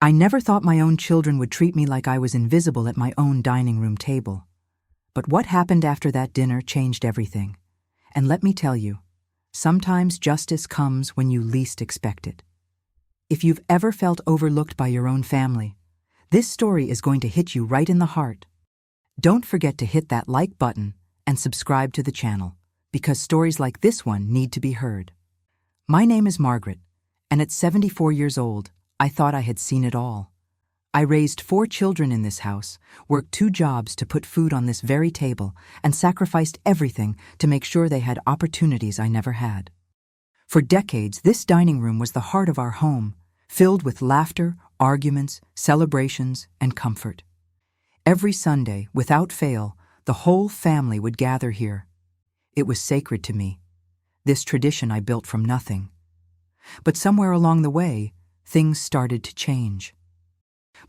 I never thought my own children would treat me like I was invisible at my own dining room table. But what happened after that dinner changed everything. And let me tell you, sometimes justice comes when you least expect it. If you've ever felt overlooked by your own family, this story is going to hit you right in the heart. Don't forget to hit that like button and subscribe to the channel, because stories like this one need to be heard. My name is Margaret, and at 74 years old, I thought I had seen it all. I raised 4 children in this house, worked 2 jobs to put food on this very table, and sacrificed everything to make sure they had opportunities I never had. For decades, this dining room was the heart of our home, filled with laughter, arguments, celebrations, and comfort. Every Sunday, without fail, the whole family would gather here. It was sacred to me. This tradition I built from nothing. But somewhere along the way, things started to change.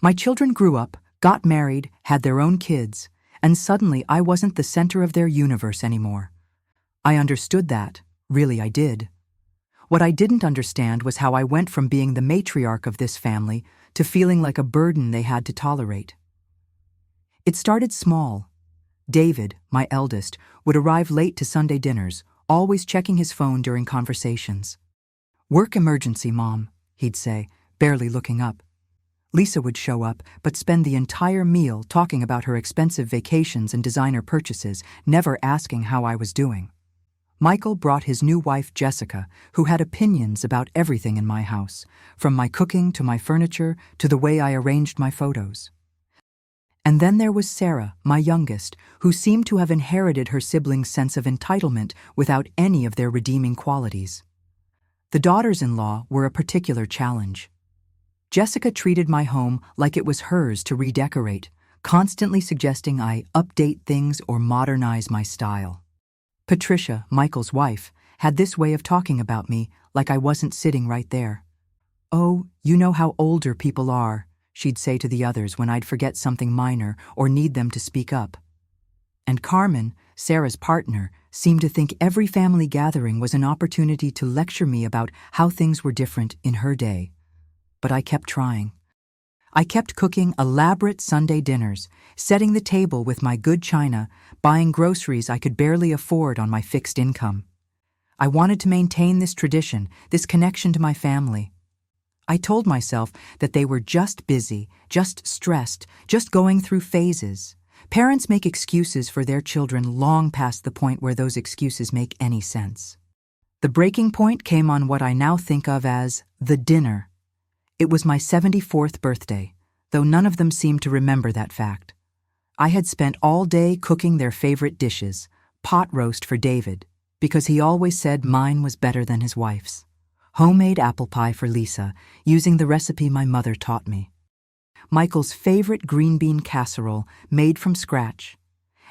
My children grew up, got married, had their own kids, and suddenly I wasn't the center of their universe anymore. I understood that, really I did. What I didn't understand was how I went from being the matriarch of this family to feeling like a burden they had to tolerate. It started small. David, my eldest, would arrive late to Sunday dinners, always checking his phone during conversations. "Work emergency, Mom," he'd say, barely looking up. Lisa would show up, but spend the entire meal talking about her expensive vacations and designer purchases, never asking how I was doing. Michael brought his new wife, Jessica, who had opinions about everything in my house, from my cooking to my furniture to the way I arranged my photos. And then there was Sarah, my youngest, who seemed to have inherited her siblings' sense of entitlement without any of their redeeming qualities. The daughters-in-law were a particular challenge. Jessica treated my home like it was hers to redecorate, constantly suggesting I update things or modernize my style. Patricia, Michael's wife, had this way of talking about me like I wasn't sitting right there. "Oh, you know how older people are," she'd say to the others when I'd forget something minor or need them to speak up. And Carmen, Sarah's partner, seemed to think every family gathering was an opportunity to lecture me about how things were different in her day. But I kept trying. I kept cooking elaborate Sunday dinners, setting the table with my good china, buying groceries I could barely afford on my fixed income. I wanted to maintain this tradition, this connection to my family. I told myself that they were just busy, just stressed, just going through phases. Parents make excuses for their children long past the point where those excuses make any sense. The breaking point came on what I now think of as the dinner. It was my 74th birthday, though none of them seemed to remember that fact. I had spent all day cooking their favorite dishes, pot roast for David, because he always said mine was better than his wife's. Homemade apple pie for Lisa, using the recipe my mother taught me. Michael's favorite green bean casserole, made from scratch.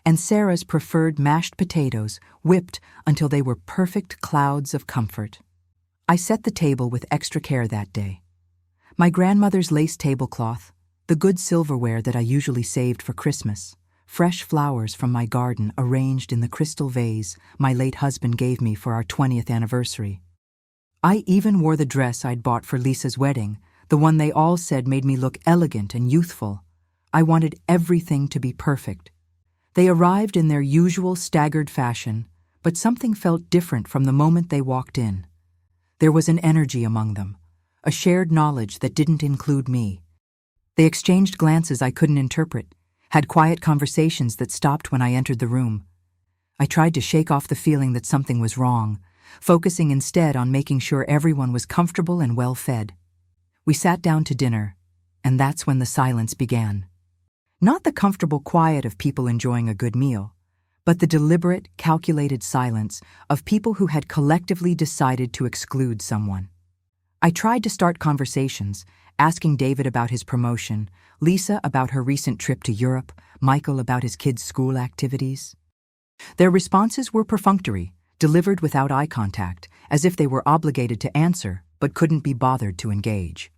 And Sarah's preferred mashed potatoes, whipped until they were perfect clouds of comfort. I set the table with extra care that day. My grandmother's lace tablecloth, the good silverware that I usually saved for Christmas, fresh flowers from my garden arranged in the crystal vase my late husband gave me for our 20th anniversary. I even wore the dress I'd bought for Lisa's wedding, the one they all said made me look elegant and youthful. I wanted everything to be perfect. They arrived in their usual staggered fashion, but something felt different from the moment they walked in. There was an energy among them, a shared knowledge that didn't include me. They exchanged glances I couldn't interpret, had quiet conversations that stopped when I entered the room. I tried to shake off the feeling that something was wrong, focusing instead on making sure everyone was comfortable and well-fed. We sat down to dinner, and that's when the silence began. Not the comfortable quiet of people enjoying a good meal, but the deliberate, calculated silence of people who had collectively decided to exclude someone. I tried to start conversations, asking David about his promotion, Lisa about her recent trip to Europe, Michael about his kids' school activities. Their responses were perfunctory, delivered without eye contact, as if they were obligated to answer but couldn't be bothered to engage.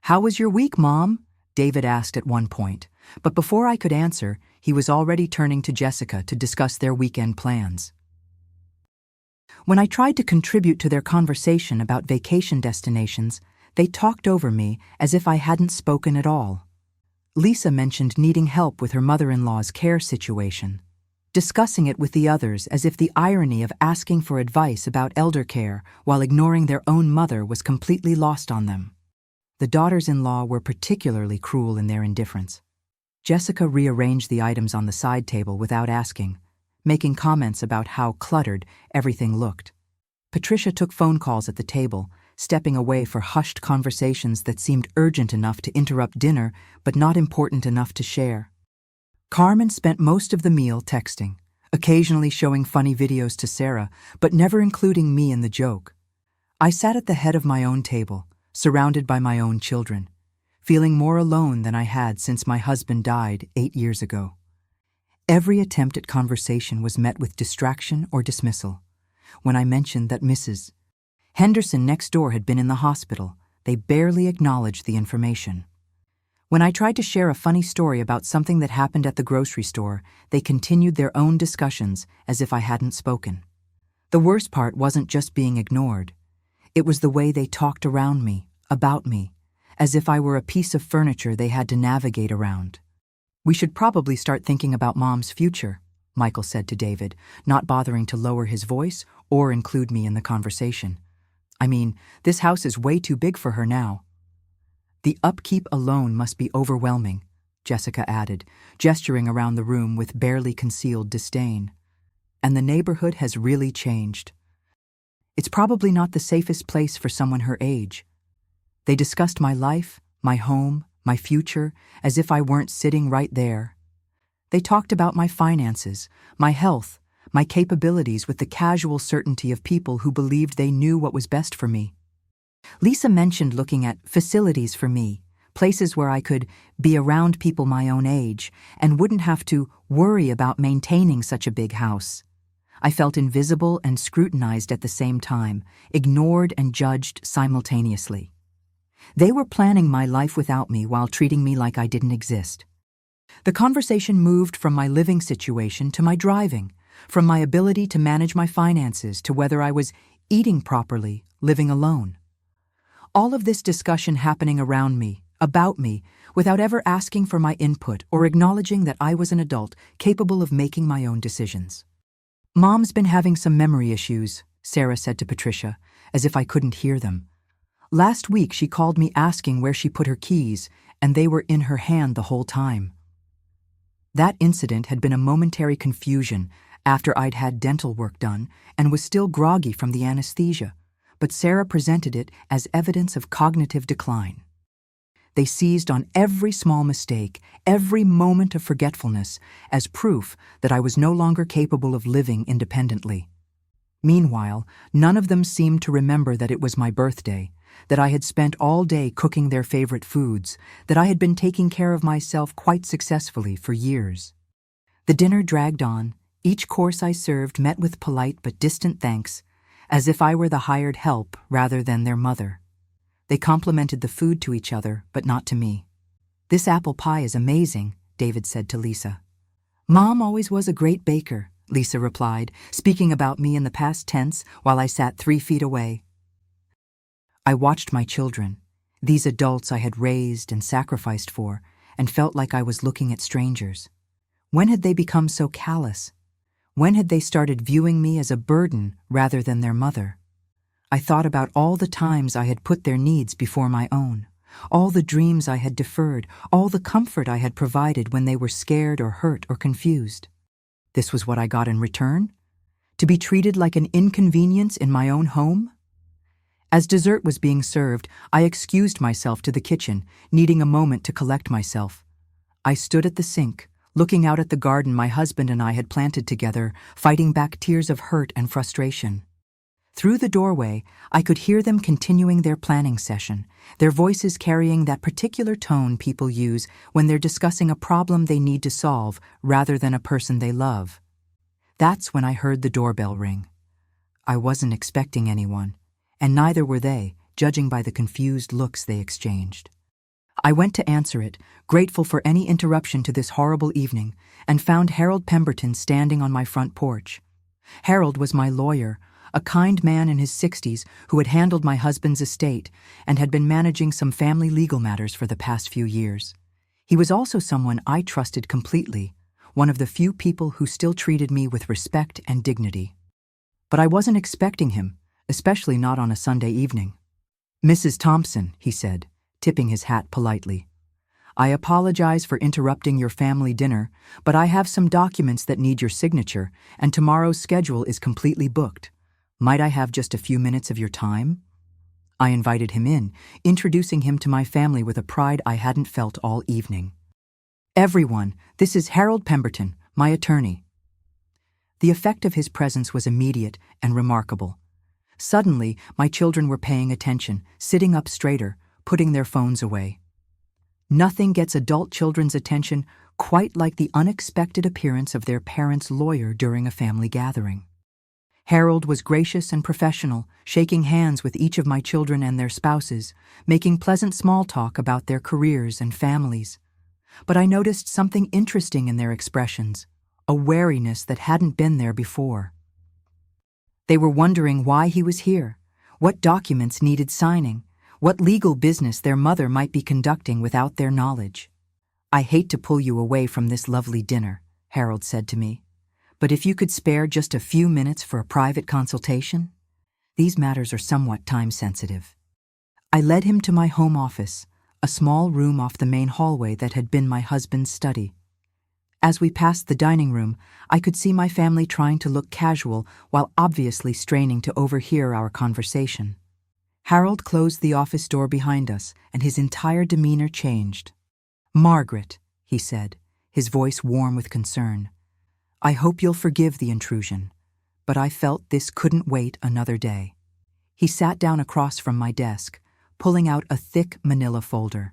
"How was your week, Mom?" David asked at one point, but before I could answer, he was already turning to Jessica to discuss their weekend plans. When I tried to contribute to their conversation about vacation destinations, They talked over me as if I hadn't spoken at all. Lisa mentioned needing help with her mother-in-law's care situation, discussing it with the others as if the irony of asking for advice about elder care while ignoring their own mother was completely lost on them. The daughters-in-law were particularly cruel in their indifference. Jessica rearranged the items on the side table without asking, making comments about how cluttered everything looked. Patricia took phone calls at the table, stepping away for hushed conversations that seemed urgent enough to interrupt dinner but not important enough to share. Carmen spent most of the meal texting, occasionally showing funny videos to Sarah, but never including me in the joke. I sat at the head of my own table, surrounded by my own children, feeling more alone than I had since my husband died 8 years ago. Every attempt at conversation was met with distraction or dismissal. When I mentioned that Mrs. Henderson next door had been in the hospital, they barely acknowledged the information. When I tried to share a funny story about something that happened at the grocery store, they continued their own discussions as if I hadn't spoken. The worst part wasn't just being ignored. It was the way they talked around me, about me, as if I were a piece of furniture they had to navigate around. "We should probably start thinking about Mom's future," Michael said to David, not bothering to lower his voice or include me in the conversation. "I mean, this house is way too big for her now." "The upkeep alone must be overwhelming," Jessica added, gesturing around the room with barely concealed disdain. "And the neighborhood has really changed. It's probably not the safest place for someone her age." They discussed my life, my home, my future, as if I weren't sitting right there. They talked about my finances, my health, my capabilities with the casual certainty of people who believed they knew what was best for me. Lisa mentioned looking at facilities for me, places where I could be around people my own age and wouldn't have to worry about maintaining such a big house. I felt invisible and scrutinized at the same time, ignored and judged simultaneously. They were planning my life without me while treating me like I didn't exist. The conversation moved from my living situation to my driving, from my ability to manage my finances to whether I was eating properly, living alone. All of this discussion happening around me, about me, without ever asking for my input or acknowledging that I was an adult capable of making my own decisions. "Mom's been having some memory issues," Sarah said to Patricia, as if I couldn't hear them. "Last week she called me asking where she put her keys, and they were in her hand the whole time." That incident had been a momentary confusion after I'd had dental work done and was still groggy from the anesthesia, but Sarah presented it as evidence of cognitive decline. They seized on every small mistake, every moment of forgetfulness, as proof that I was no longer capable of living independently. Meanwhile, none of them seemed to remember that it was my birthday, that I had spent all day cooking their favorite foods, that I had been taking care of myself quite successfully for years. The dinner dragged on, each course I served met with polite but distant thanks, as if I were the hired help rather than their mother. They complimented the food to each other, but not to me. "This apple pie is amazing," David said to Lisa. "Mom always was a great baker," Lisa replied, speaking about me in the past tense while I sat 3 feet away. I watched my children, these adults I had raised and sacrificed for, and felt like I was looking at strangers. When had they become so callous? When had they started viewing me as a burden rather than their mother? I thought about all the times I had put their needs before my own, all the dreams I had deferred, all the comfort I had provided when they were scared or hurt or confused. This was what I got in return? To be treated like an inconvenience in my own home? As dessert was being served, I excused myself to the kitchen, needing a moment to collect myself. I stood at the sink, looking out at the garden my husband and I had planted together, fighting back tears of hurt and frustration. Through the doorway, I could hear them continuing their planning session, their voices carrying that particular tone people use when they're discussing a problem they need to solve rather than a person they love. That's when I heard the doorbell ring. I wasn't expecting anyone, and neither were they, judging by the confused looks they exchanged. I went to answer it, grateful for any interruption to this horrible evening, and found Harold Pemberton standing on my front porch. Harold was my lawyer, a kind man in his 60s who had handled my husband's estate and had been managing some family legal matters for the past few years. He was also someone I trusted completely, one of the few people who still treated me with respect and dignity. But I wasn't expecting him, especially not on a Sunday evening. "Mrs. Thompson," he said, tipping his hat politely, "I apologize for interrupting your family dinner, but I have some documents that need your signature, and tomorrow's schedule is completely booked. Might I have just a few minutes of your time?" I invited him in, introducing him to my family with a pride I hadn't felt all evening. "Everyone, this is Harold Pemberton, my attorney." The effect of his presence was immediate and remarkable. Suddenly, my children were paying attention, sitting up straighter, putting their phones away. Nothing gets adult children's attention quite like the unexpected appearance of their parents' lawyer during a family gathering. Harold was gracious and professional, shaking hands with each of my children and their spouses, making pleasant small talk about their careers and families. But I noticed something interesting in their expressions, a wariness that hadn't been there before. They were wondering why he was here, what documents needed signing, what legal business their mother might be conducting without their knowledge. "I hate to pull you away from this lovely dinner," Harold said to me, "but if you could spare just a few minutes for a private consultation? These matters are somewhat time-sensitive." I led him to my home office, a small room off the main hallway that had been my husband's study. As we passed the dining room, I could see my family trying to look casual while obviously straining to overhear our conversation. Harold closed the office door behind us, and his entire demeanor changed. "Margaret," he said, his voice warm with concern, "I hope you'll forgive the intrusion, but I felt this couldn't wait another day." He sat down across from my desk, pulling out a thick manila folder.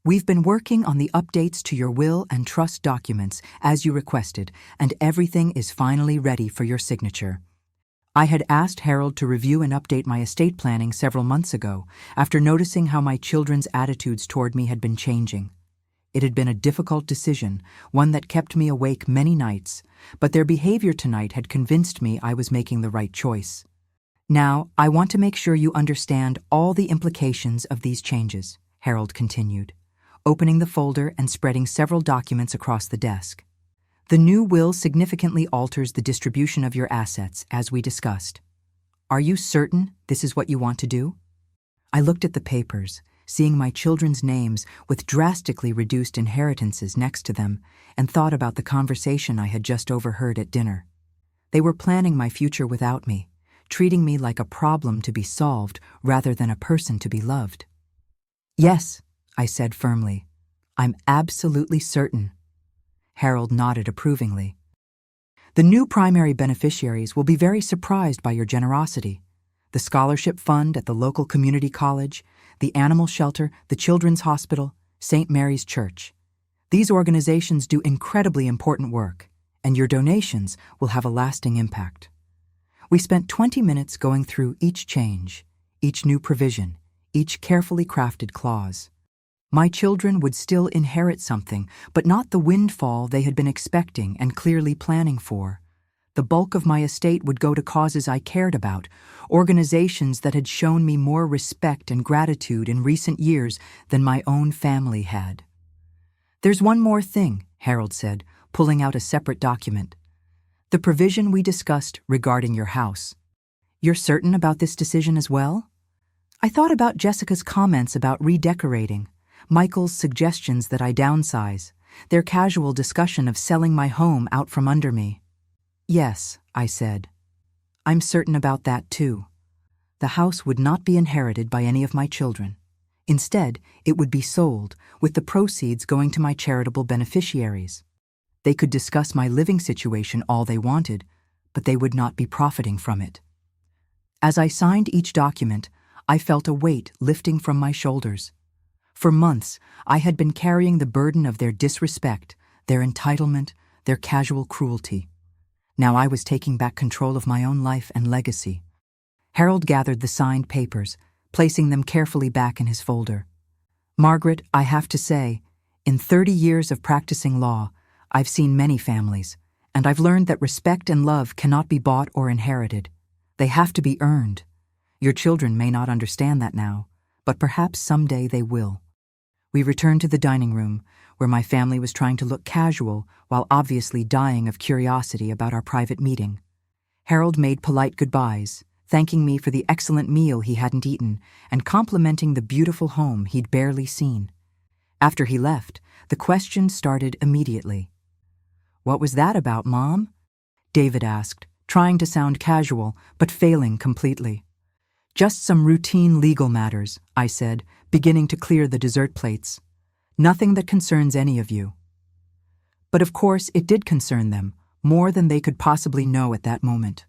"We've been working on the updates to your will and trust documents, as you requested, and everything is finally ready for your signature." I had asked Harold to review and update my estate planning several months ago, after noticing how my children's attitudes toward me had been changing. It had been a difficult decision, one that kept me awake many nights, but their behavior tonight had convinced me I was making the right choice. "Now, I want to make sure you understand all the implications of these changes," Harold continued, opening the folder and spreading several documents across the desk. "The new will significantly alters the distribution of your assets, as we discussed. Are you certain this is what you want to do?" I looked at the papers, seeing my children's names with drastically reduced inheritances next to them, and thought about the conversation I had just overheard at dinner. They were planning my future without me, treating me like a problem to be solved rather than a person to be loved. "Yes," I said firmly, "I'm absolutely certain." Harold nodded approvingly. "The new primary beneficiaries will be very surprised by your generosity. The scholarship fund at the local community college, the animal shelter, the children's hospital, St. Mary's Church. These organizations do incredibly important work, and your donations will have a lasting impact." We spent 20 minutes going through each change, each new provision, each carefully crafted clause. My children would still inherit something, but not the windfall they had been expecting and clearly planning for. The bulk of my estate would go to causes I cared about, organizations that had shown me more respect and gratitude in recent years than my own family had. "There's one more thing," Harold said, pulling out a separate document. "The provision we discussed regarding your house. You're certain about this decision as well?" I thought about Jessica's comments about redecorating, Michael's suggestions that I downsize, their casual discussion of selling my home out from under me. "Yes," I said. "I'm certain about that too. The house would not be inherited by any of my children. Instead, it would be sold, with the proceeds going to my charitable beneficiaries. They could discuss my living situation all they wanted, but they would not be profiting from it." As I signed each document, I felt a weight lifting from my shoulders. For months, I had been carrying the burden of their disrespect, their entitlement, their casual cruelty. Now I was taking back control of my own life and legacy. Harold gathered the signed papers, placing them carefully back in his folder. "Margaret, I have to say, in 30 years of practicing law, I've seen many families, and I've learned that respect and love cannot be bought or inherited. They have to be earned. Your children may not understand that now, but perhaps someday they will. We returned to the dining room, where my family was trying to look casual while obviously dying of curiosity about our private meeting. Harold made polite goodbyes, thanking me for the excellent meal he hadn't eaten and complimenting the beautiful home he'd barely seen. After he left, the questions started immediately. "What was that about, Mom?" David asked, trying to sound casual but failing completely. "Just some routine legal matters," I said, beginning to clear the dessert plates. "Nothing that concerns any of you." But of course it did concern them, more than they could possibly know at that moment.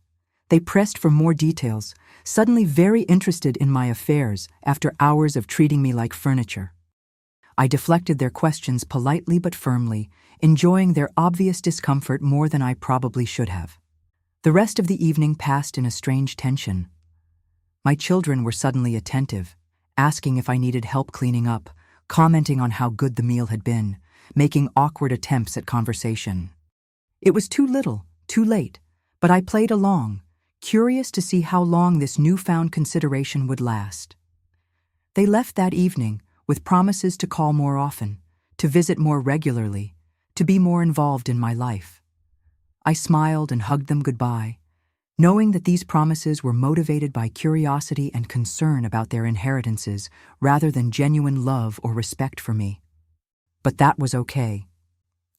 They pressed for more details, suddenly very interested in my affairs after hours of treating me like furniture. I deflected their questions politely but firmly, enjoying their obvious discomfort more than I probably should have. The rest of the evening passed in a strange tension. My children were suddenly attentive, asking if I needed help cleaning up, commenting on how good the meal had been, making awkward attempts at conversation. It was too little, too late, but I played along, curious to see how long this newfound consideration would last. They left that evening with promises to call more often, to visit more regularly, to be more involved in my life. I smiled and hugged them goodbye, knowing that these promises were motivated by curiosity and concern about their inheritances rather than genuine love or respect for me. But that was okay.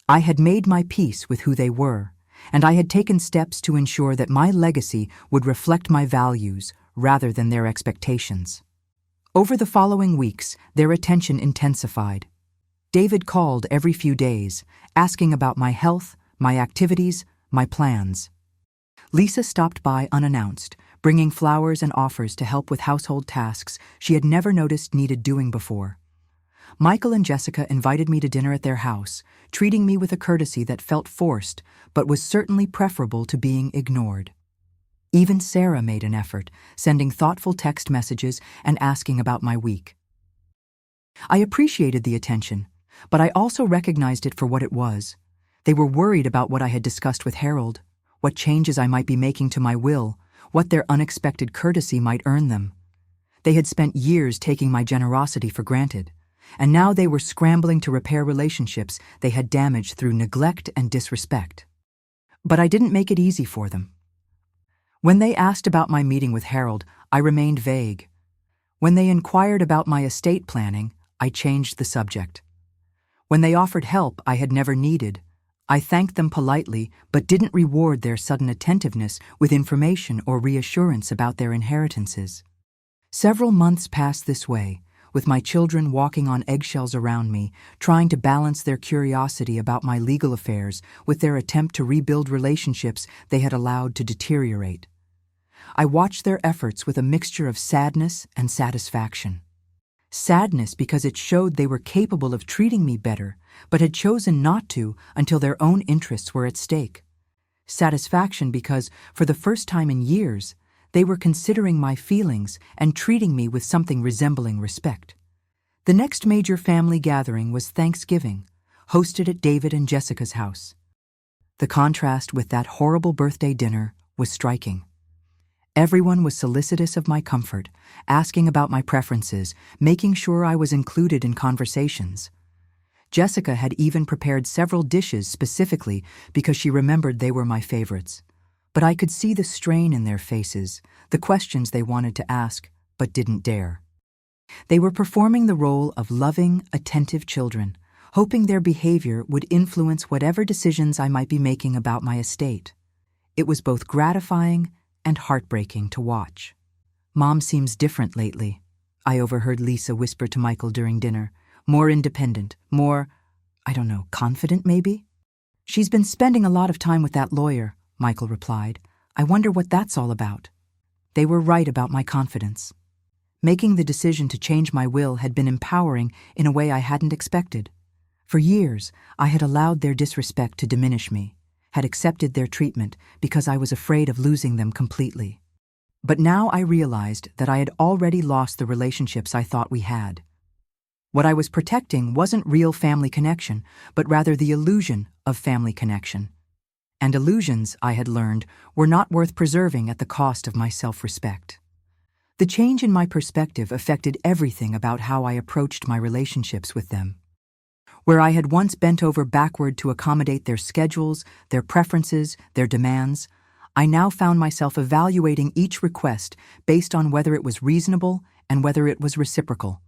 I had made my peace with who they were, and I had taken steps to ensure that my legacy would reflect my values rather than their expectations. Over the following weeks, their attention intensified. David called every few days, asking about my health, my activities, my plans. Lisa stopped by unannounced, bringing flowers and offers to help with household tasks she had never noticed needed doing before. Michael and Jessica invited me to dinner at their house, treating me with a courtesy that felt forced, but was certainly preferable to being ignored. Even Sarah made an effort, sending thoughtful text messages and asking about my week. I appreciated the attention, but I also recognized it for what it was. They were worried about what I had discussed with Harold, what changes I might be making to my will, what their unexpected courtesy might earn them. They had spent years taking my generosity for granted, and now they were scrambling to repair relationships they had damaged through neglect and disrespect. But I didn't make it easy for them. When they asked about my meeting with Harold, I remained vague. When they inquired about my estate planning, I changed the subject. When they offered help I had never needed, I thanked them politely but didn't reward their sudden attentiveness with information or reassurance about their inheritances. Several months passed this way, with my children walking on eggshells around me, trying to balance their curiosity about my legal affairs with their attempt to rebuild relationships they had allowed to deteriorate. I watched their efforts with a mixture of sadness and satisfaction. Sadness because it showed they were capable of treating me better, but had chosen not to until their own interests were at stake. Satisfaction because, for the first time in years, they were considering my feelings and treating me with something resembling respect. The next major family gathering was Thanksgiving, hosted at David and Jessica's house. The contrast with that horrible birthday dinner was striking. Everyone was solicitous of my comfort, asking about my preferences, making sure I was included in conversations. Jessica had even prepared several dishes specifically because she remembered they were my favorites. But I could see the strain in their faces, the questions they wanted to ask, but didn't dare. They were performing the role of loving, attentive children, hoping their behavior would influence whatever decisions I might be making about my estate. It was both gratifying and heartbreaking to watch. "Mom seems different lately," I overheard Lisa whisper to Michael during dinner. "More independent, more, confident maybe?" "She's been spending a lot of time with that lawyer," Michael replied. "I wonder what that's all about." They were right about my confidence. Making the decision to change my will had been empowering in a way I hadn't expected. For years, I had allowed their disrespect to diminish me, had accepted their treatment because I was afraid of losing them completely. But now I realized that I had already lost the relationships I thought we had. What I was protecting wasn't real family connection, but rather the illusion of family connection. and illusions, I had learned, were not worth preserving at the cost of my self-respect. The change in my perspective affected everything about how I approached my relationships with them. Where I had once bent over backward to accommodate their schedules, their preferences, their demands, I now found myself evaluating each request based on whether it was reasonable and whether it was reciprocal.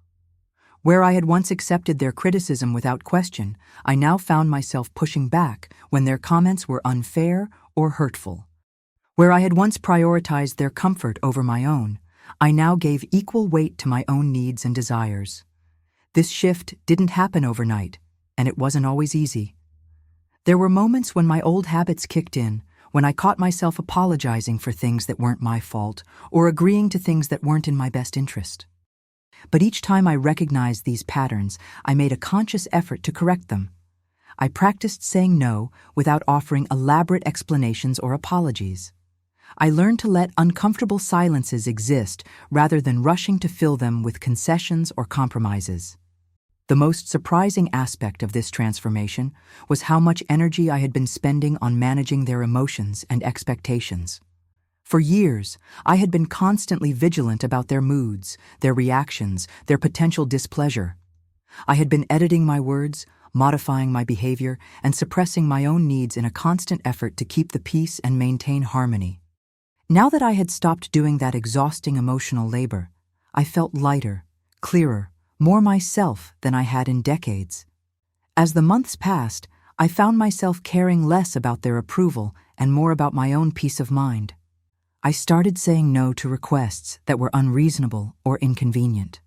Where I had once accepted their criticism without question, I now found myself pushing back when their comments were unfair or hurtful. Where I had once prioritized their comfort over my own, I now gave equal weight to my own needs and desires. This shift didn't happen overnight, and it wasn't always easy. There were moments when my old habits kicked in, when I caught myself apologizing for things that weren't my fault or agreeing to things that weren't in my best interest. But each time I recognized these patterns, I made a conscious effort to correct them. I practiced saying no without offering elaborate explanations or apologies. I learned to let uncomfortable silences exist rather than rushing to fill them with concessions or compromises. The most surprising aspect of this transformation was how much energy I had been spending on managing their emotions and expectations. For years, I had been constantly vigilant about their moods, their reactions, their potential displeasure. I had been editing my words, modifying my behavior, and suppressing my own needs in a constant effort to keep the peace and maintain harmony. Now that I had stopped doing that exhausting emotional labor, I felt lighter, clearer, more myself than I had in decades. As the months passed, I found myself caring less about their approval and more about my own peace of mind. I started saying no to requests that were unreasonable or inconvenient.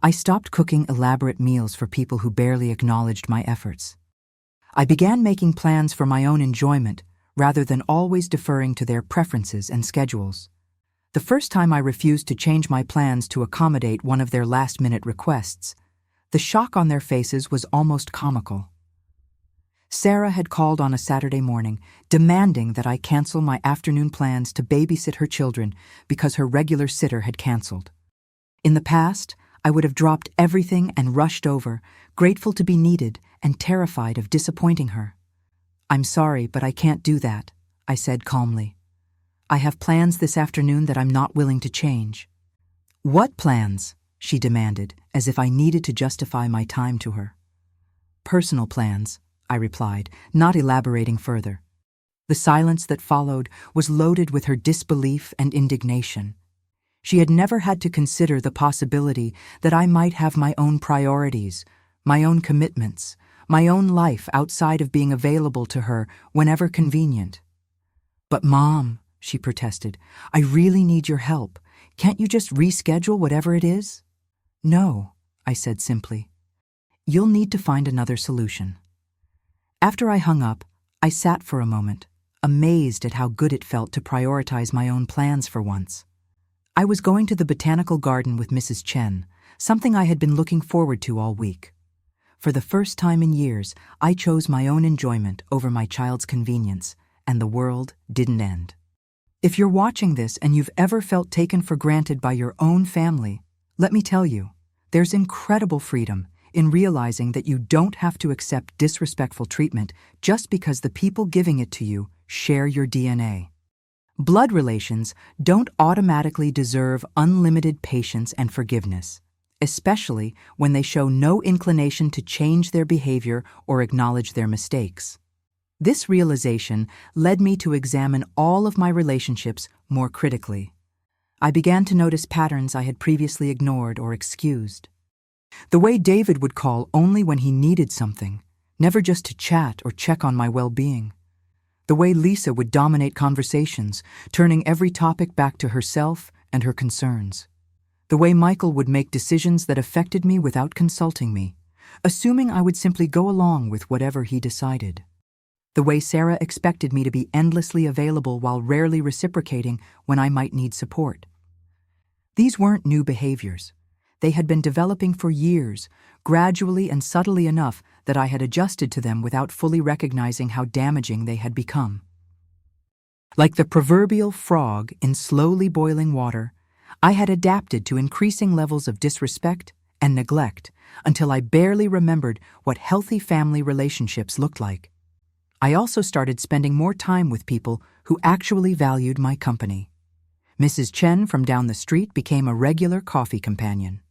I stopped cooking elaborate meals for people who barely acknowledged my efforts. I began making plans for my own enjoyment rather than always deferring to their preferences and schedules. The first time I refused to change my plans to accommodate one of their last-minute requests, the shock on their faces was almost comical. Sarah had called on a Saturday morning, demanding that I cancel my afternoon plans to babysit her children because her regular sitter had canceled. In the past, I would have dropped everything and rushed over, grateful to be needed and terrified of disappointing her. "I'm sorry, but I can't do that," I said calmly. "I have plans this afternoon that I'm not willing to change." "What plans?" she demanded, as if I needed to justify my time to her. "Personal plans," I replied, not elaborating further. The silence that followed was loaded with her disbelief and indignation. She had never had to consider the possibility that I might have my own priorities, my own commitments, my own life outside of being available to her whenever convenient. "But Mom," she protested, "I really need your help. Can't you just reschedule whatever it is?" "No," I said simply. "You'll need to find another solution." After I hung up, I sat for a moment, amazed at how good it felt to prioritize my own plans for once. I was going to the botanical garden with Mrs. Chen, something I had been looking forward to all week. For the first time in years, I chose my own enjoyment over my child's convenience, and the world didn't end. If you're watching this and you've ever felt taken for granted by your own family, let me tell you, there's incredible freedom in realizing that you don't have to accept disrespectful treatment just because the people giving it to you share your DNA. Blood relations don't automatically deserve unlimited patience and forgiveness, especially when they show no inclination to change their behavior or acknowledge their mistakes. This realization led me to examine all of my relationships more critically. I began to notice patterns I had previously ignored or excused. The way David would call only when he needed something, never just to chat or check on my well-being. The way Lisa would dominate conversations, turning every topic back to herself and her concerns. The way Michael would make decisions that affected me without consulting me, assuming I would simply go along with whatever he decided. The way Sarah expected me to be endlessly available while rarely reciprocating when I might need support. These weren't new behaviors. They had been developing for years, gradually and subtly enough that I had adjusted to them without fully recognizing how damaging they had become. Like the proverbial frog in slowly boiling water, I had adapted to increasing levels of disrespect and neglect until I barely remembered what healthy family relationships looked like. I also started spending more time with people who actually valued my company. Mrs. Chen from down the street became a regular coffee companion.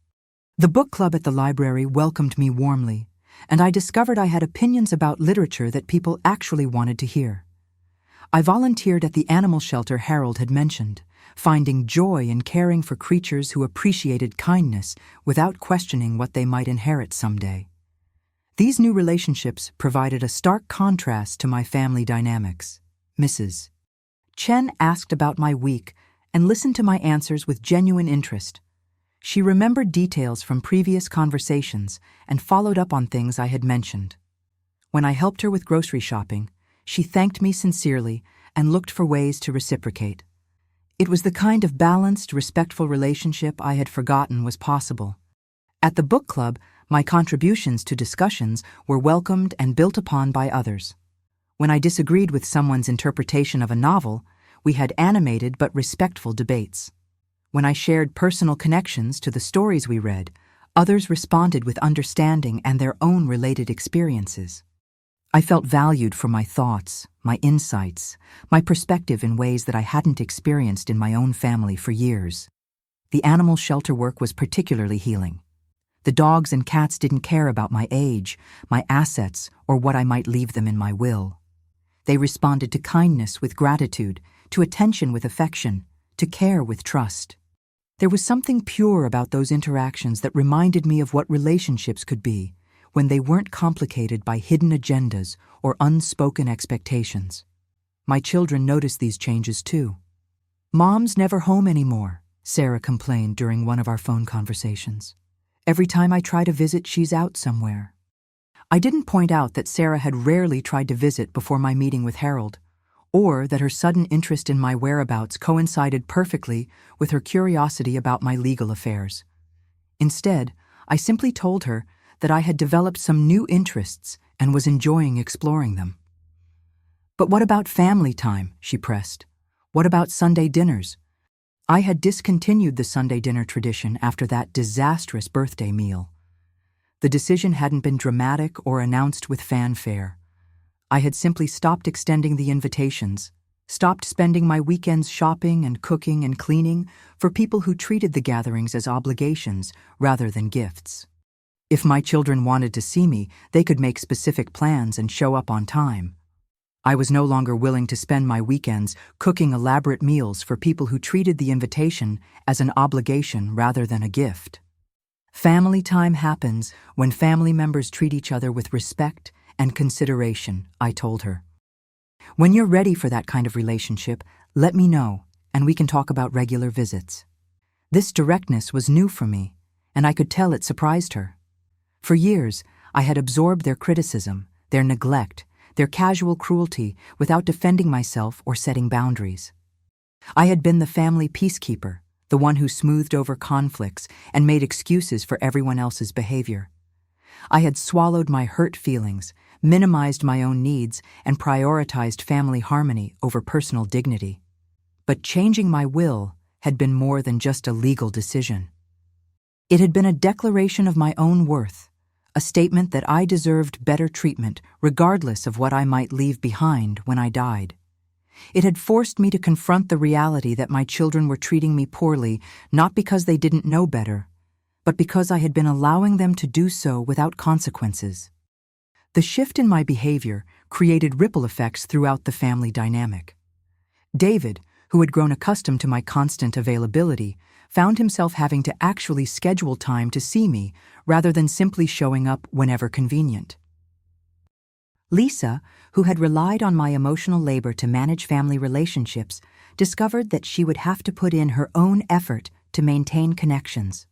The book club at the library welcomed me warmly, and I discovered I had opinions about literature that people actually wanted to hear. I volunteered at the animal shelter Harold had mentioned, finding joy in caring for creatures who appreciated kindness without questioning what they might inherit someday. These new relationships provided a stark contrast to my family dynamics. Mrs. Chen asked about my week and listened to my answers with genuine interest. She remembered details from previous conversations and followed up on things I had mentioned. When I helped her with grocery shopping, she thanked me sincerely and looked for ways to reciprocate. It was the kind of balanced, respectful relationship I had forgotten was possible. At the book club, my contributions to discussions were welcomed and built upon by others. When I disagreed with someone's interpretation of a novel, we had animated but respectful debates. When I shared personal connections to the stories we read, others responded with understanding and their own related experiences. I felt valued for my thoughts, my insights, my perspective in ways that I hadn't experienced in my own family for years. The animal shelter work was particularly healing. The dogs and cats didn't care about my age, my assets, or what I might leave them in my will. They responded to kindness with gratitude, to attention with affection, to care with trust. There was something pure about those interactions that reminded me of what relationships could be when they weren't complicated by hidden agendas or unspoken expectations. My children noticed these changes too. "Mom's never home anymore," Sarah complained during one of our phone conversations. "Every time I try to visit, she's out somewhere." I didn't point out that Sarah had rarely tried to visit before my meeting with Harold, or that her sudden interest in my whereabouts coincided perfectly with her curiosity about my legal affairs. Instead, I simply told her that I had developed some new interests and was enjoying exploring them. "But what about family time?" she pressed. "What about Sunday dinners?" I had discontinued the Sunday dinner tradition after that disastrous birthday meal. The decision hadn't been dramatic or announced with fanfare. I had simply stopped extending the invitations, stopped spending my weekends shopping and cooking and cleaning for people who treated the gatherings as obligations rather than gifts. If my children wanted to see me, they could make specific plans and show up on time. I was no longer willing to spend my weekends cooking elaborate meals for people who treated the invitation as an obligation rather than a gift. Family time happens when family members treat each other with respect and consideration, I told her. "When you're ready for that kind of relationship, let me know, and we can talk about regular visits." This directness was new for me, and I could tell it surprised her. For years, I had absorbed their criticism, their neglect, their casual cruelty without defending myself or setting boundaries. I had been the family peacekeeper, the one who smoothed over conflicts and made excuses for everyone else's behavior. I had swallowed my hurt feelings, minimized my own needs, and prioritized family harmony over personal dignity. But changing my will had been more than just a legal decision. It had been a declaration of my own worth, a statement that I deserved better treatment regardless of what I might leave behind when I died. It had forced me to confront the reality that my children were treating me poorly not because they didn't know better, but because I had been allowing them to do so without consequences. The shift in my behavior created ripple effects throughout the family dynamic. David, who had grown accustomed to my constant availability, found himself having to actually schedule time to see me rather than simply showing up whenever convenient. Lisa, who had relied on my emotional labor to manage family relationships, discovered that she would have to put in her own effort to maintain connections.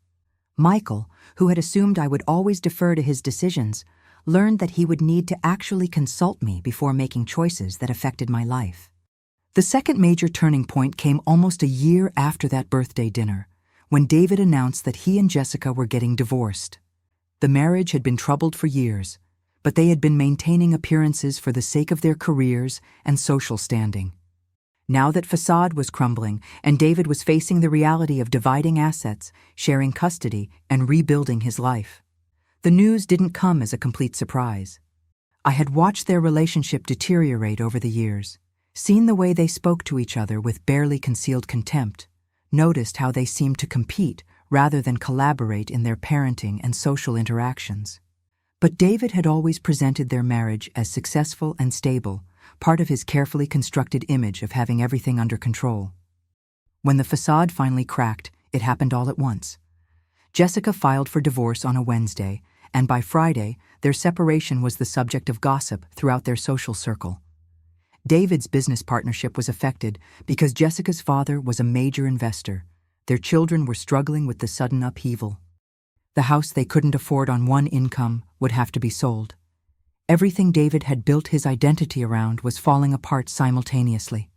Michael, who had assumed I would always defer to his decisions, learned that he would need to actually consult me before making choices that affected my life. The second major turning point came almost a year after that birthday dinner, when David announced that he and Jessica were getting divorced. The marriage had been troubled for years, but they had been maintaining appearances for the sake of their careers and social standing. Now that facade was crumbling and David was facing the reality of dividing assets, sharing custody, and rebuilding his life, the news didn't come as a complete surprise. I had watched their relationship deteriorate over the years, seen the way they spoke to each other with barely concealed contempt, noticed how they seemed to compete rather than collaborate in their parenting and social interactions. But David had always presented their marriage as successful and stable, part of his carefully constructed image of having everything under control. When the facade finally cracked, it happened all at once. Jessica filed for divorce on a Wednesday, and by Friday, their separation was the subject of gossip throughout their social circle. David's business partnership was affected because Jessica's father was a major investor. Their children were struggling with the sudden upheaval. The house they couldn't afford on one income would have to be sold. Everything David had built his identity around was falling apart simultaneously.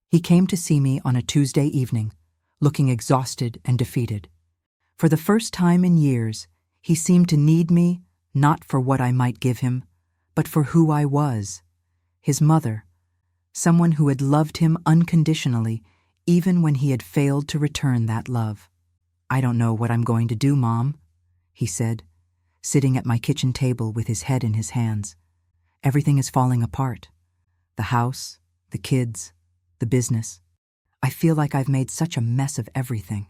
He came to see me on a Tuesday evening, looking exhausted and defeated. For the first time in years, he seemed to need me, not for what I might give him, but for who I was, his mother, someone who had loved him unconditionally, even when he had failed to return that love. "I don't know what I'm going to do, Mom," he said, sitting at my kitchen table with his head in his hands. "Everything is falling apart. The house, the kids, the business. I feel like I've made such a mess of everything."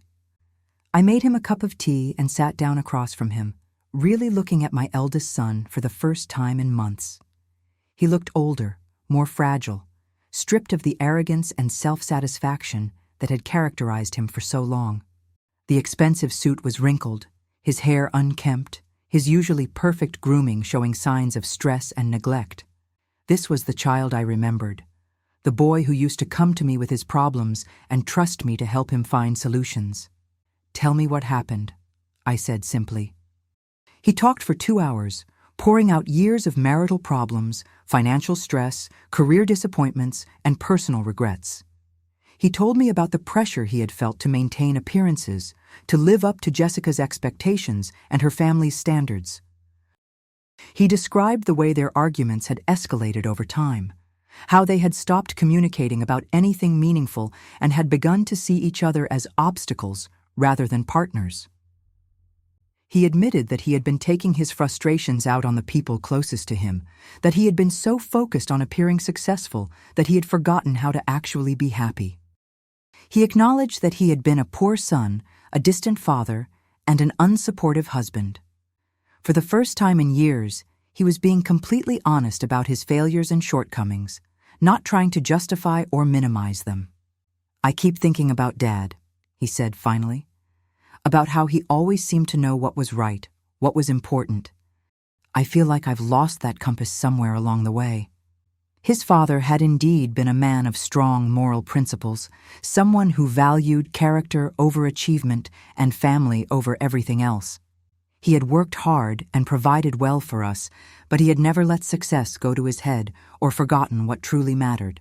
I made him a cup of tea and sat down across from him, really looking at my eldest son for the first time in months. He looked older, more fragile, stripped of the arrogance and self-satisfaction that had characterized him for so long. The expensive suit was wrinkled, his hair unkempt, his usually perfect grooming showing signs of stress and neglect. This was the child I remembered, the boy who used to come to me with his problems and trust me to help him find solutions. "Tell me what happened," I said simply. He talked for 2 hours, pouring out years of marital problems, financial stress, career disappointments, and personal regrets. He told me about the pressure he had felt to maintain appearances, to live up to Jessica's expectations and her family's standards. He described the way their arguments had escalated over time, how they had stopped communicating about anything meaningful and had begun to see each other as obstacles rather than partners. He admitted that he had been taking his frustrations out on the people closest to him, that he had been so focused on appearing successful that he had forgotten how to actually be happy. He acknowledged that he had been a poor son, a distant father, and an unsupportive husband. For the first time in years, he was being completely honest about his failures and shortcomings, not trying to justify or minimize them. "I keep thinking about Dad," he said finally, "about how he always seemed to know what was right, what was important. I feel like I've lost that compass somewhere along the way." His father had indeed been a man of strong moral principles, someone who valued character over achievement and family over everything else. He had worked hard and provided well for us, but he had never let success go to his head or forgotten what truly mattered.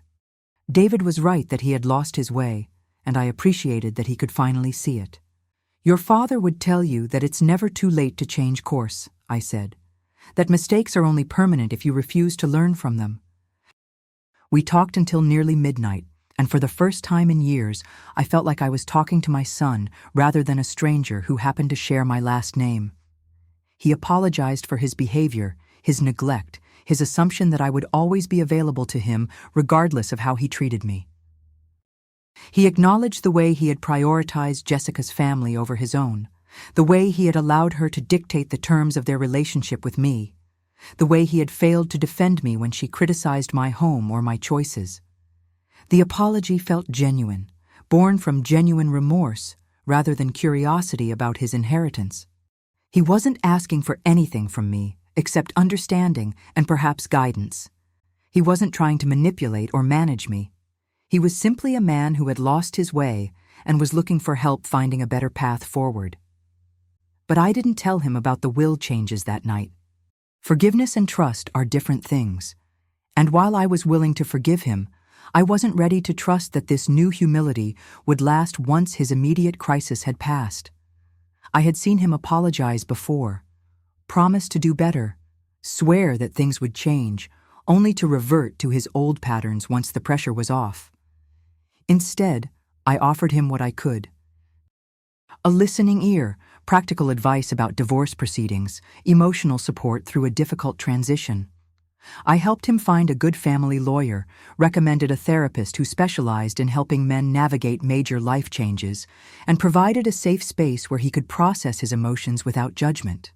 David was right that he had lost his way, and I appreciated that he could finally see it. "Your father would tell you that it's never too late to change course," I said, "that mistakes are only permanent if you refuse to learn from them." We talked until nearly midnight, and for the first time in years, I felt like I was talking to my son rather than a stranger who happened to share my last name. He apologized for his behavior, his neglect, his assumption that I would always be available to him regardless of how he treated me. He acknowledged the way he had prioritized Jessica's family over his own, the way he had allowed her to dictate the terms of their relationship with me, the way he had failed to defend me when she criticized my home or my choices. The apology felt genuine, born from genuine remorse rather than curiosity about his inheritance. He wasn't asking for anything from me except understanding and perhaps guidance. He wasn't trying to manipulate or manage me. He was simply a man who had lost his way and was looking for help finding a better path forward. But I didn't tell him about the will changes that night. Forgiveness and trust are different things, and while I was willing to forgive him, I wasn't ready to trust that this new humility would last once his immediate crisis had passed. I had seen him apologize before, promise to do better, swear that things would change, only to revert to his old patterns once the pressure was off. Instead, I offered him what I could. A listening ear, practical advice about divorce proceedings, emotional support through a difficult transition. I helped him find a good family lawyer, recommended a therapist who specialized in helping men navigate major life changes, and provided a safe space where he could process his emotions without judgment.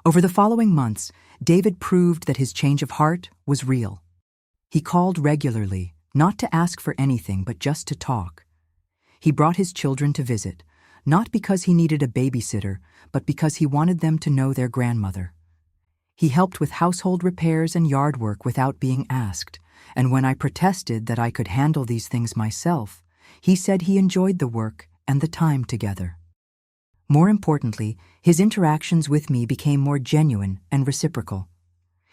Over the following months, David proved that his change of heart was real. He called regularly, not to ask for anything but just to talk. He brought his children to visit, not because he needed a babysitter, but because he wanted them to know their grandmother. He helped with household repairs and yard work without being asked, and when I protested that I could handle these things myself, he said he enjoyed the work and the time together. More importantly, his interactions with me became more genuine and reciprocal.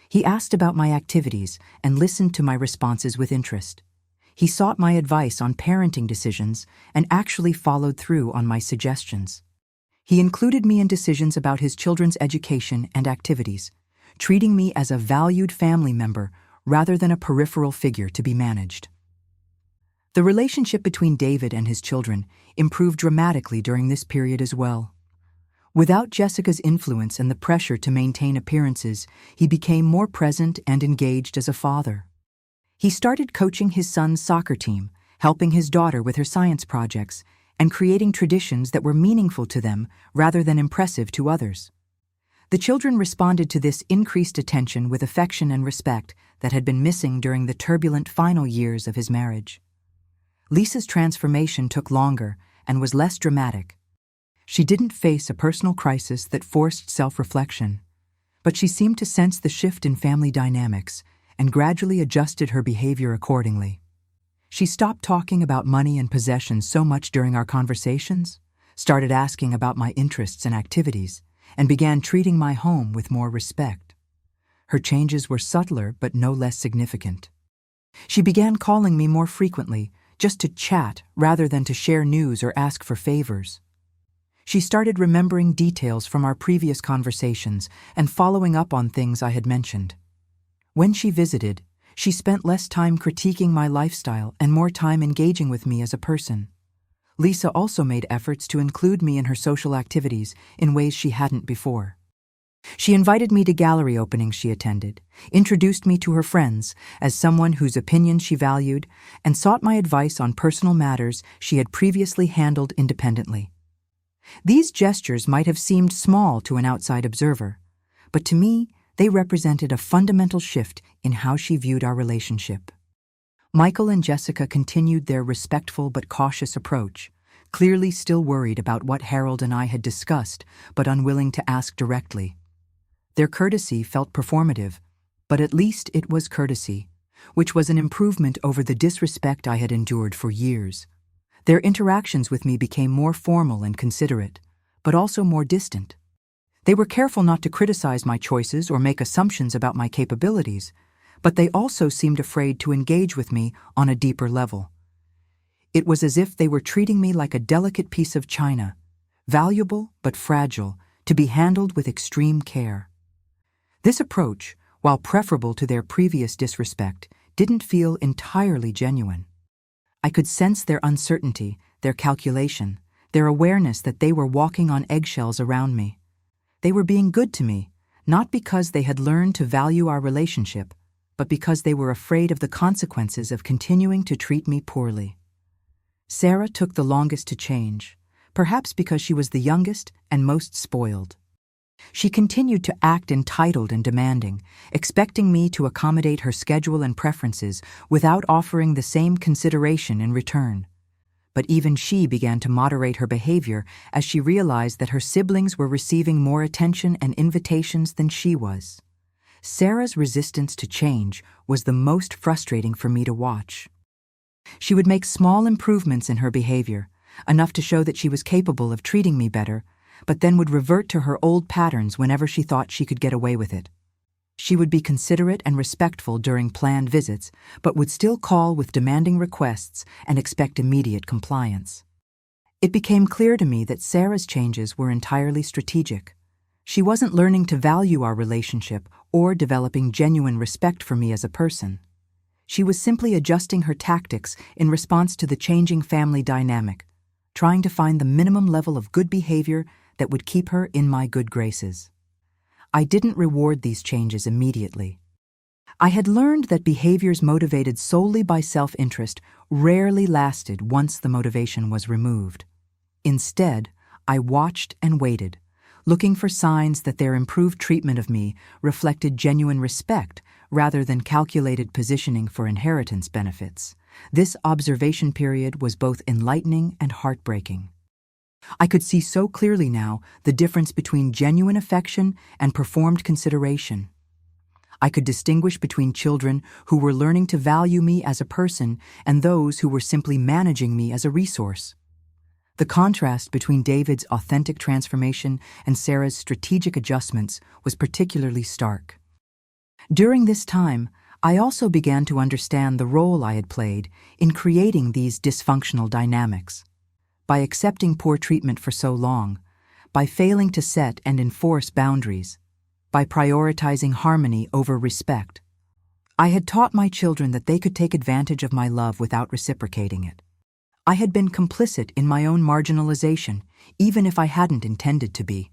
He asked about my activities and listened to my responses with interest. He sought my advice on parenting decisions and actually followed through on my suggestions. He included me in decisions about his children's education and activities, treating me as a valued family member rather than a peripheral figure to be managed. The relationship between David and his children improved dramatically during this period as well. Without Jessica's influence and the pressure to maintain appearances, he became more present and engaged as a father. He started coaching his son's soccer team, helping his daughter with her science projects, and creating traditions that were meaningful to them rather than impressive to others. The children responded to this increased attention with affection and respect that had been missing during the turbulent final years of his marriage. Lisa's transformation took longer and was less dramatic. She didn't face a personal crisis that forced self-reflection, but she seemed to sense the shift in family dynamics and gradually adjusted her behavior accordingly. She stopped talking about money and possessions so much during our conversations, started asking about my interests and activities, and began treating my home with more respect. Her changes were subtler but no less significant. She began calling me more frequently, just to chat rather than to share news or ask for favors. She started remembering details from our previous conversations and following up on things I had mentioned. When she visited, she spent less time critiquing my lifestyle and more time engaging with me as a person. Lisa also made efforts to include me in her social activities in ways she hadn't before. She invited me to gallery openings she attended, introduced me to her friends as someone whose opinion she valued, and sought my advice on personal matters she had previously handled independently. These gestures might have seemed small to an outside observer, but to me, they represented a fundamental shift in how she viewed our relationship. Michael and Jessica continued their respectful but cautious approach, clearly still worried about what Harold and I had discussed, but unwilling to ask directly. Their courtesy felt performative, but at least it was courtesy, which was an improvement over the disrespect I had endured for years. Their interactions with me became more formal and considerate, but also more distant. They were careful not to criticize my choices or make assumptions about my capabilities, but they also seemed afraid to engage with me on a deeper level. It was as if they were treating me like a delicate piece of china, valuable but fragile, to be handled with extreme care. This approach, while preferable to their previous disrespect, didn't feel entirely genuine. I could sense their uncertainty, their calculation, their awareness that they were walking on eggshells around me. They were being good to me, not because they had learned to value our relationship, but because they were afraid of the consequences of continuing to treat me poorly. Sarah took the longest to change, perhaps because she was the youngest and most spoiled. She continued to act entitled and demanding, expecting me to accommodate her schedule and preferences without offering the same consideration in return. But even she began to moderate her behavior as she realized that her siblings were receiving more attention and invitations than she was. Sarah's resistance to change was the most frustrating for me to watch. She would make small improvements in her behavior, enough to show that she was capable of treating me better, but then would revert to her old patterns whenever she thought she could get away with it. She would be considerate and respectful during planned visits, but would still call with demanding requests and expect immediate compliance. It became clear to me that Sarah's changes were entirely strategic. She wasn't learning to value our relationship or developing genuine respect for me as a person. She was simply adjusting her tactics in response to the changing family dynamic, trying to find the minimum level of good behavior that would keep her in my good graces. I didn't reward these changes immediately. I had learned that behaviors motivated solely by self-interest rarely lasted once the motivation was removed. Instead, I watched and waited, looking for signs that their improved treatment of me reflected genuine respect rather than calculated positioning for inheritance benefits. This observation period was both enlightening and heartbreaking. I could see so clearly now the difference between genuine affection and performed consideration. I could distinguish between children who were learning to value me as a person and those who were simply managing me as a resource. The contrast between David's authentic transformation and Sarah's strategic adjustments was particularly stark. During this time, I also began to understand the role I had played in creating these dysfunctional dynamics. By accepting poor treatment for so long, by failing to set and enforce boundaries, by prioritizing harmony over respect, I had taught my children that they could take advantage of my love without reciprocating it. I had been complicit in my own marginalization, even if I hadn't intended to be.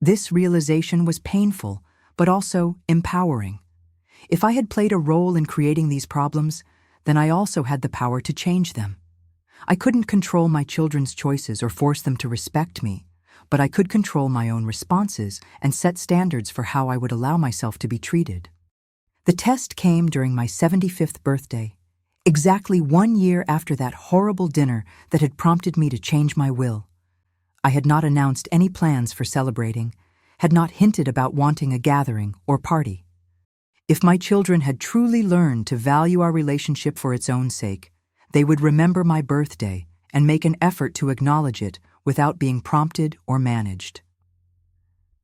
This realization was painful, but also empowering. If I had played a role in creating these problems, then I also had the power to change them. I couldn't control my children's choices or force them to respect me, but I could control my own responses and set standards for how I would allow myself to be treated. The test came during my 75th birthday, exactly 1 year after that horrible dinner that had prompted me to change my will. I had not announced any plans for celebrating, had not hinted about wanting a gathering or party. If my children had truly learned to value our relationship for its own sake, they would remember my birthday and make an effort to acknowledge it without being prompted or managed.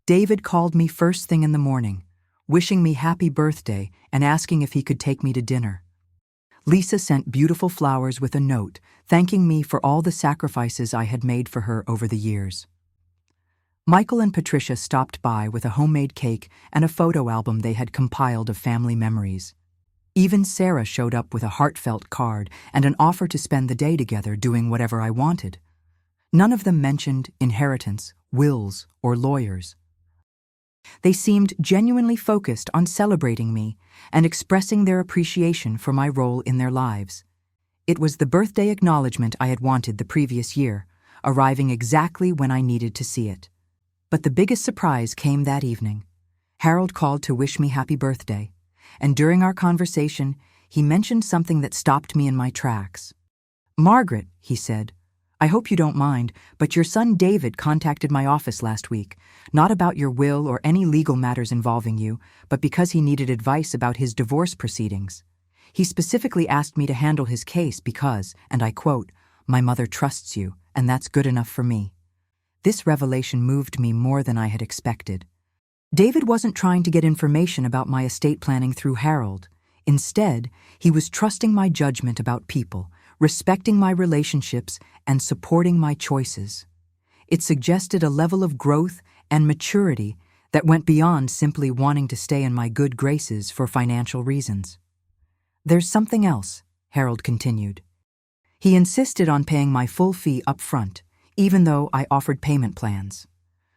David called me first thing in the morning, wishing me happy birthday and asking if he could take me to dinner. Lisa sent beautiful flowers with a note, thanking me for all the sacrifices I had made for her over the years. Michael and Patricia stopped by with a homemade cake and a photo album they had compiled of family memories. Even Sarah showed up with a heartfelt card and an offer to spend the day together doing whatever I wanted. None of them mentioned inheritance, wills, or lawyers. They seemed genuinely focused on celebrating me and expressing their appreciation for my role in their lives. It was the birthday acknowledgement I had wanted the previous year, arriving exactly when I needed to see it. But the biggest surprise came that evening. Harold called to wish me happy birthday, and during our conversation, he mentioned something that stopped me in my tracks. "Margaret," he said, "I hope you don't mind, but your son David contacted my office last week, not about your will or any legal matters involving you, but because he needed advice about his divorce proceedings. He specifically asked me to handle his case because, and I quote, 'My mother trusts you, and that's good enough for me.'" This revelation moved me more than I had expected. David wasn't trying to get information about my estate planning through Harold. Instead, he was trusting my judgment about people, respecting my relationships, and supporting my choices. It suggested a level of growth and maturity that went beyond simply wanting to stay in my good graces for financial reasons. "There's something else," Harold continued. He insisted on paying my full fee up front, even though I offered payment plans.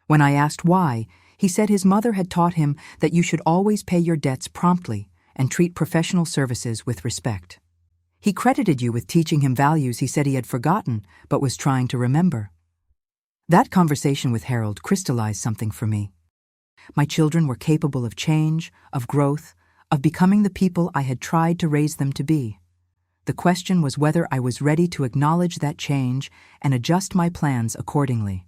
When I asked why, he said his mother had taught him that you should always pay your debts promptly and treat professional services with respect. He credited you with teaching him values he said he had forgotten but was trying to remember. That conversation with Harold crystallized something for me. My children were capable of change, of growth, of becoming the people I had tried to raise them to be. The question was whether I was ready to acknowledge that change and adjust my plans accordingly.